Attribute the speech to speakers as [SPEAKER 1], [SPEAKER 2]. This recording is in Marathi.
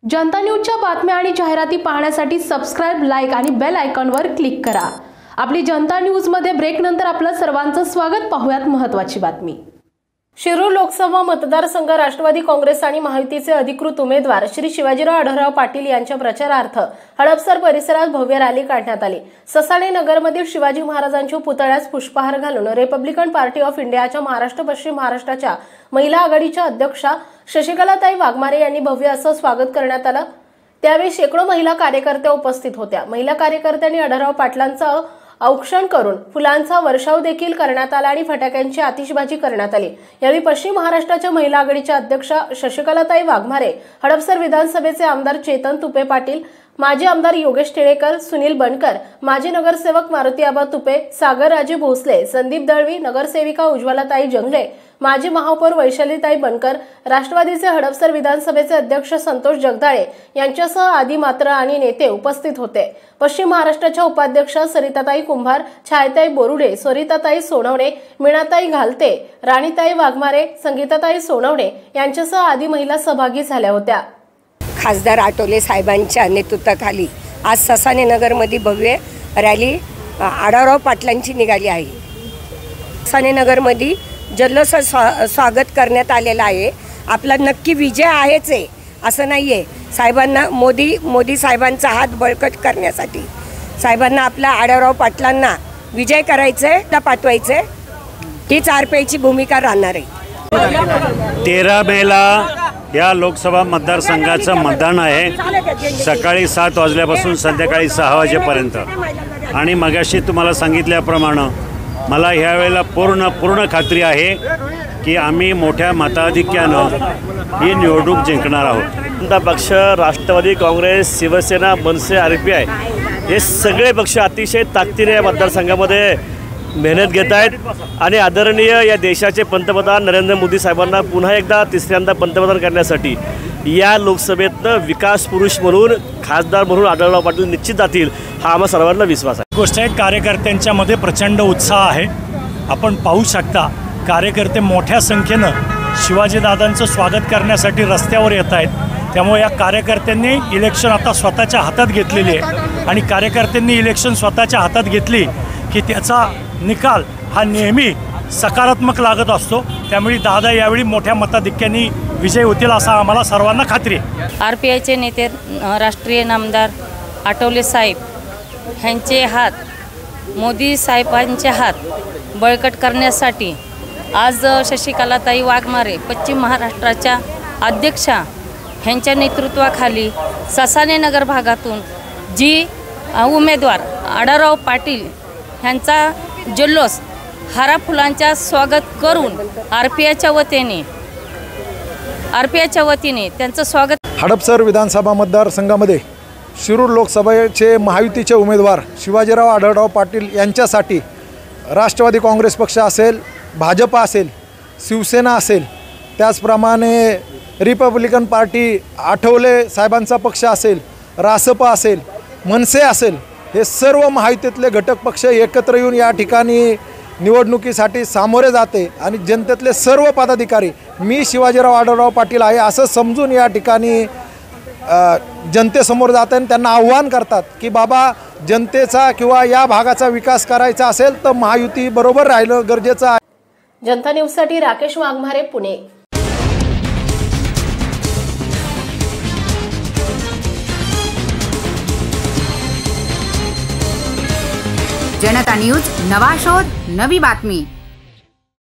[SPEAKER 1] जनता न्यूजच्या बातम्या आणि जाहिराती पाहण्यासाठी सबस्क्राइब, लाईक आणि बेल आयकॉनवर क्लिक करा। आपली जनता न्यूज मध्ये ब्रेक नंतर आपलं सर्वांचं स्वागत। पाहूयात महत्त्वाची बातमी। शिरूर लोकसभा मतदारसंघ राष्ट्रवादी काँग्रेस आणि महायुतीचे अधिकृत उमेदवार श्री शिवाजीराव आढळराव पाटील यांच्या प्रचारार्थ हडपसर परिसरात भव्य रॅली काढण्यात आली। ससाणे नगरमधील शिवाजी महाराजांच्या पुतळ्यास पुष्पहार घालून रिपब्लिकन पार्टी ऑफ इंडियाच्या महाराष्ट्र पश्चिम महाराष्ट्राच्या महिला आघाडीच्या अध्यक्षा शशिकलाताई वाघमारे यांनी भव्य असं स्वागत करण्यात आलं। त्यावेळी शेकडो महिला कार्यकर्त्या उपस्थित होत्या। महिला कार्यकर्त्यांनी आढळराव पाटलांचं औक्षण करून फुलांचा वर्षाव देखील करण्यात आला आणि फटाक्यांची आतिषबाजी करण्यात आली। यावेळी पश्चिम महाराष्ट्राच्या महिला आघाडीच्या अध्यक्षा शशिकलाताई वाघमारे, हडपसर विधानसभेचे आमदार चेतन तुपे पाटील, माजी आमदार योगेश टिळेकर, सुनील बनकर, माजी नगरसेवक मारुती आबा तुपे, सागर राजे भोसले, संदीप दळवी, नगरसेविका उज्ज्वलाताई जंगले, माजी महापौर वैशालीताई बनकर, राष्ट्रवादीचे हडपसर विधानसभेचे अध्यक्ष संतोष जगदाळे यांच्यासह आदी मात्र आणि नेते उपस्थित होते। पश्चिम महाराष्ट्राच्या उपाध्यक्षा सरिताताई कुंभार, छायाताई बोरुडे, सरिताताई सोनवणे, मीनाताई घालते, राणीताई वाघमारे, संगीताताई सोनवणे यांच्यासह आदी महिला सहभागी झाल्या होत्या।
[SPEAKER 2] खासदार आठवले साहेबांच्या नेतृत्वाखाली आज ससाणे नगरमध्ये भव्य रॅली आढळराव पाटलांची निघाली आहे। ससाणे नगरमध्ये जल्लोष स्वागत करण्यात आलेलं आहे। आपला नक्की विजय आहेच आहे असं नाही आहे। साहेबांना मोदी साहेबांचा हात बळकट करण्यासाठी साहेबांना आपल्या आढळराव पाटलांना विजय करायचं आहे, त्या पाठवायचं आहे, हीच आरपीआयची भूमिका राहणार आहे।
[SPEAKER 3] 13 मेला या लोकसभा मतदारसंघाचं मतदान आहे। सकाळी 7 वाजल्यापासून संध्याकाळी 6 वाजेपर्यंत। आणि मगाशी तुम्हाला सांगितल्याप्रमाणे मला ह्यावेळेला पूर्ण खात्री आहे की आम्ही मोठ्या मताधिक्यानं ही निवडणूक जिंकणार आहोत।
[SPEAKER 4] जनता पक्ष, राष्ट्रवादी काँग्रेस, शिवसेना, मनसे, आरपीआय हे सगळे पक्ष अतिशय ताकदीने या मतदारसंघामध्ये मेहनत घेत आहेत आणि आदरणीय या देशाचे पंतप्रधान नरेंद्र मोदी साहेबांना पुन्हा एकदा तिसऱ्यांदा पंतप्रधान करण्यासाठी या लोकसभेतनं विकास पुरुष म्हणून, खासदार म्हणून आढळराव पाटील निश्चित जातील, हा आम्हा सर्वांना विश्वास आहे।
[SPEAKER 5] गोष्ट आहे, कार्यकर्त्यांच्या मध्ये प्रचंड उत्साह आहे। आपण पाहू शकता कार्यकर्ते मोठ्या संख्येनं शिवाजीदादांचं स्वागत करण्यासाठी रस्त्यावर येत आहेत। त्यामुळे या कार्यकर्त्यांनी इलेक्शन आता स्वतःच्या हातात घेतलेली आहे आणि कार्यकर्त्यांनी इलेक्शन स्वतःच्या हातात घेतली की त्याचा निकाल हा नेहमी सकारात्मक लागत असतो। त्यामुळे दादा यावेळी मोठ्या मताधिक्याने विजय होतील असं आम्हाला सर्वांना खात्री आहे।
[SPEAKER 6] आरपीआयचे नेते राष्ट्रीय नामदार आठवले साहेब ह्यांचे हात, मोदी साहेबांचे हात बळकट करण्यासाठी आज शशिकलाताई वाघमारे, पश्चिम महाराष्ट्राच्या अध्यक्षा ह्यांच्या नेतृत्वाखाली ससाणे नगर भागातून जी उमेदवार आढळराव पाटील ह्यांचा जल्लोष हारा फुलांच्या स्वागत करून आरपीआयच्या वतीने त्यांचं स्वागत।
[SPEAKER 7] हडपसर विधानसभा मतदारसंघामध्ये शिरूर लोकसभेचे महायुतीचे उमेदवार शिवाजीराव आढळराव पाटील यांच्यासाठी राष्ट्रवादी काँग्रेस पक्ष असेल, भाजप असेल, शिवसेना असेल, त्याचप्रमाणे रिपब्लिकन पार्टी आठवले साहेबांचा पक्ष असेल, रासप असेल, मनसे असेल, हे सर्व महायुतीतले घटक पक्ष एकत्र येऊन या ठिकाणी निवडणुकीसाठी सामोरे जाते आणि जनतेतले सर्व पदाधिकारी मी शिवाजीराव आढळराव पाटील आहे असं समजून या ठिकाणी जनतेसमोर जातात आणि त्यांना आव्हान करतात की बाबा, जनतेचा किंवा या भागाचा विकास करायचा असेल तर महायुती बरोबर राहिलं गरजेचं आहे।
[SPEAKER 1] जनता न्यूजसाठी राकेश वाघमारे, पुणे।
[SPEAKER 8] जनता न्यूज, नवा शोध, नवी बातमी।